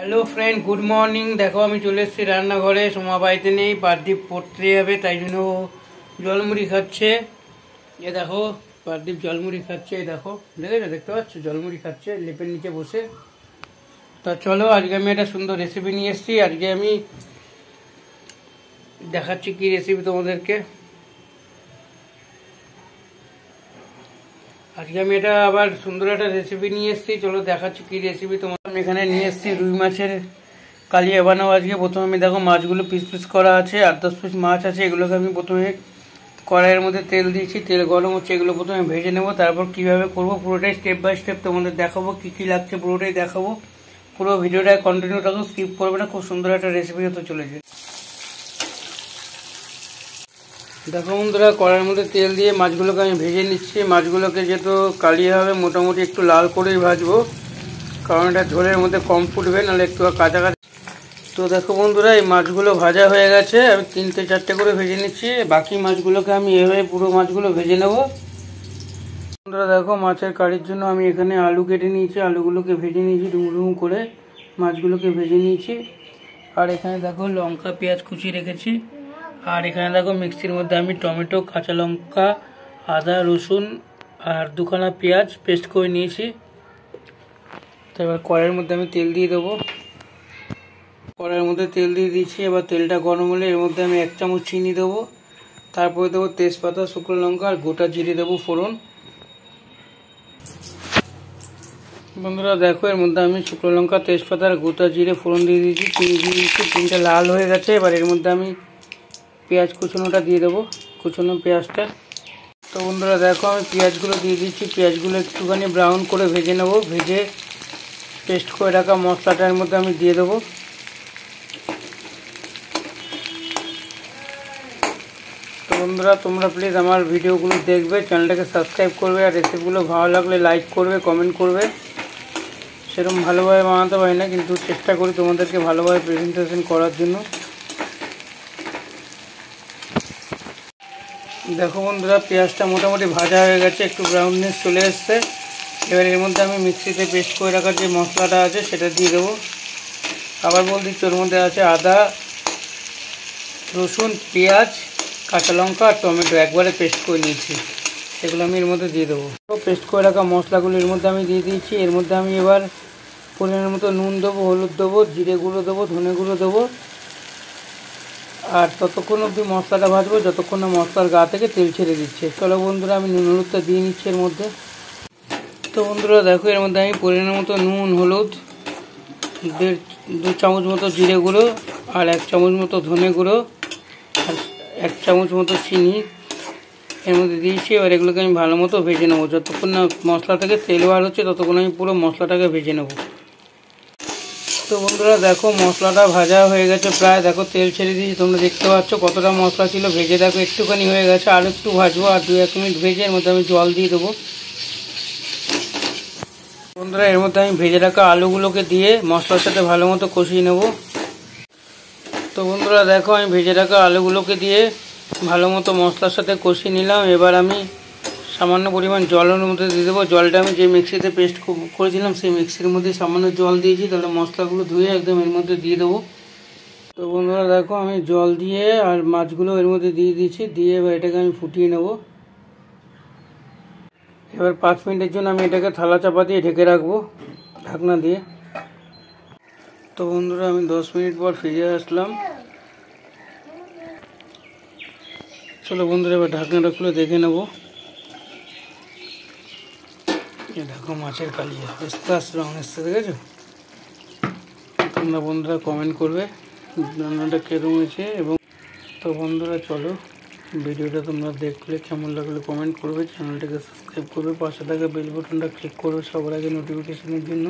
Hello friend good morning. देखो हमें चले एसेছি রান্নাঘরে। সোমা বাড়িতে নেই, পারদীপ পড়তে যাবে, তাই জন্য জলমুড়ি খাচ্ছে। এ দেখো পারদীপ জলমুড়ি খাচ্ছে, এই দেখো দেখতে পাচ্ছ জলমুড়ি খাচ্ছে লেপের নিচে বসে। তা চলো আজকে আমি একটা সুন্দর রেসিপি নিয়ে এসেছি। আজকে আমি দেখাচ্ছি কি রেসিপি তোমাদেরকে। আজকে আমি এটা আবার সুন্দর একটা রেসিপি নিয়ে এসেছি, চলো দেখাচ্ছি কি রেসিপি তোমার। আমি এখানে নিয়ে এসেছি রুই মাছের কালিয়া বানাবো আজকে। প্রথমে আমি দেখো মাছগুলো পিস পিস করা আছে, 8-10 পিস মাছ আছে। এগুলোকে আমি প্রথমে কড়াইয়ের মধ্যে তেল দিয়েছি, তেল গরম হচ্ছে, এগুলো প্রথমে ভেজে নেব। তারপর কিভাবে করব পুরোটাই স্টেপ বাই স্টেপ তোমাদের দেখাবো, কি কি লাগছে পুরোটাই দেখাবো। পুরো ভিডিওটা কন্টিনিউ থাকো, স্কিপ করবে না, খুব সুন্দর একটা রেসিপি হতে চলেছে। দেখো বন্ধুরা, কড়াইয়ের মধ্যে তেল দিয়ে মাছগুলোকে আমি ভেজে নিচ্ছি। মাছগুলোকে যেহেতু কালিয়ে হবে মোটামুটি একটু লাল করেই ভাজবো, কারণ এটা ঝোলের মধ্যে কম ফুটবে, নাহলে একটু কাঁচা কাঁচা। তো দেখো বন্ধুরা, এই মাছগুলো ভাজা হয়ে গেছে। আমি 3-4টে করে ভেজে নিচ্ছি। বাকি মাছগুলোকে আমি এভাবে পুরো মাছগুলো ভেজে নেব। বন্ধুরা দেখো, মাছের কারির জন্য আমি এখানে আলু কেটে নিয়েছি, আলুগুলোকে ভেজে নিয়েছি ডুমো ডুমো করে, মাছগুলোকে ভেজে নিয়েছি। আর এখানে দেখো লঙ্কা পেঁয়াজ কুচি রেখেছি। আর এখানে দেখো মিক্সির মধ্যে আমি টমেটো, কাঁচা লঙ্কা, আদা, রসুন আর 2খানা পেঁয়াজ পেস্ট করে নিয়েছি। তো এবার কড়াইয়ের মধ্যে আমি তেল দিয়ে দেবো। কড়াইয়ের মধ্যে তেল দিয়ে দিয়েছি। এবার তেলটা গরম হলে এর মধ্যে আমি 1 চামচ চিনি দেবো। তারপরে দেবো তেজপাতা, শুকনো লঙ্কা আর গোটা জিরে দেবো ফোড়ন। বন্ধুরা দেখো, এর মধ্যে আমি শুকনো লঙ্কা, তেজপাতা আর গোটা জিরে ফোড়ন দিয়ে দিয়েছি, চিনি দিয়ে দিয়েছি। চিনিটা লাল হয়ে গেছে। এবার এর মধ্যে আমি পেঁয়াজ কুচনোটা দিয়ে দেবো, কুচনো পেঁয়াজটা। তো বন্ধুরা দেখো, আমি পেঁয়াজগুলো দিয়ে দিচ্ছি। পেঁয়াজগুলো একটুখানি ব্রাউন করে ভেজে নেব। ভেজে পেস্ট করে রাখা মশলাটার মধ্যে আমি দিয়ে দেবো। তো বন্ধুরা, তোমরা প্লিজ আমার ভিডিওগুলো দেখবে, চ্যানেলটাকে সাবস্ক্রাইব করবে, আর রেসিপিগুলো ভালো লাগলে লাইক করবে, কমেন্ট করবে। সেরকম ভালোভাবে বানাতে পারি না, কিন্তু চেষ্টা করি তোমাদেরকে ভালোভাবে প্রেজেন্টেশন করার জন্য। দেখো বন্ধুরা, পেঁয়াজটা মোটামুটি ভাজা হয়ে গেছে, একটু ব্রাউননেস চলে এসছে। এবার এর মধ্যে আমি মিক্সিতে পেস্ট করে রাখার যে মশলাটা আছে সেটা দিয়ে দেবো। আবার বল দিচ্ছি, ওর মধ্যে আছে আদা, রসুন, পেঁয়াজ, কাঁচা লঙ্কা আর টমেটো একবারে পেস্ট করে নিয়েছি, সেগুলো আমি এর মধ্যে দিয়ে দেবো। পেস্ট করে রাখা মশলাগুলো এর মধ্যে আমি দিয়ে দিয়েছি। এর মধ্যে আমি এবার পরিমাণ মতো নুন দেবো, হলুদ দেবো, জিরে গুঁড়ো দেবো, ধনে গুঁড়ো দেবো। আর ততক্ষণ অবধি মশলাটা ভাজবো যতক্ষণ না মশলার গা থেকে তেল ছেড়ে দিচ্ছে। চলো বন্ধুরা, আমি নুন হলুদটা দিয়ে নিচ্ছি এর মধ্যে। তো বন্ধুরা দেখো, এর মধ্যে আমি পরিমাণ মতো নুন, হলুদ, 2 চামচ মতো জিরে গুঁড়ো আর 1 চামচ মতো ধনে গুঁড়ো আর 1 চামচ মতো চিনি এর মধ্যে দিয়েছি। এবার এগুলোকে আমি ভালো মতো ভেজে নেবো। যতক্ষণ না মশলা থেকে তেল বার হচ্ছে ততক্ষণ আমি পুরো মশলাটাকে ভেজে নেবো। তো বন্ধুরা দেখো, মশলাটা ভাজা হয়ে গেছে প্রায়। দেখো তেল ছেড়ে দিয়েছি, তোমরা দেখতে পাচ্ছ কতটা মশলা ছিল। ভেজে দেখো একটুখানি হয়ে গেছে, আর একটু ভাজবো, আর 2-1 মিনিট ভেজে এর মধ্যে আমি জল দিয়ে দেবো। বন্ধুরা এর মধ্যে আমি ভেজে রাখা আলুগুলোকে দিয়ে মশলার সাথে ভালো মতো কষিয়ে নেব। তো বন্ধুরা দেখো, আমি ভেজে রাখা আলুগুলোকে দিয়ে ভালো মতো মশলার সাথে কষিয়ে নিলাম। এবার আমি সামান্য পরিমাণ জলের মধ্যে দিয়ে দেবো। জলটা আমি যে মিক্সিতে পেস্ট করেছিলাম সেই মিক্সির মধ্যে সামান্য জল দিয়েছি, তাহলে মশলাগুলো ধুয়ে একদম এর মধ্যে দিয়ে দেবো। তো বন্ধুরা দেখো, আমি জল দিয়ে আর মাছগুলো এর মধ্যে দিয়ে দিয়েছি, দিয়ে এবার এটাকে আমি ফুটিয়ে নেব। এবার 5 মিনিটের জন্য আমি এটাকে থালা চাপা দিয়ে ঢেকে রাখবো, ঢাকনা দিয়ে। তো বন্ধুরা, আমি 10 মিনিট পর ফিরে আসলাম। চলো বন্ধুরা, এবার ঢাকনাটা খুলে দেখে নেব। দেখো মাছের কালিয়া আস্তে আস্তে রঙ এসছে, দেখেছো? তোমরা বন্ধুরা কমেন্ট করবে রান্নাটা কেরম হয়েছে। এবং তো বন্ধুরা চলো, ভিডিওটা তোমরা দেখলে কেমন লাগলে কমেন্ট করবে, চ্যানেলটাকে সাবস্ক্রাইব করবে, পাশে থাকা বেল বাটনটা ক্লিক করবে সবার আগে নোটিফিকেশনের জন্য।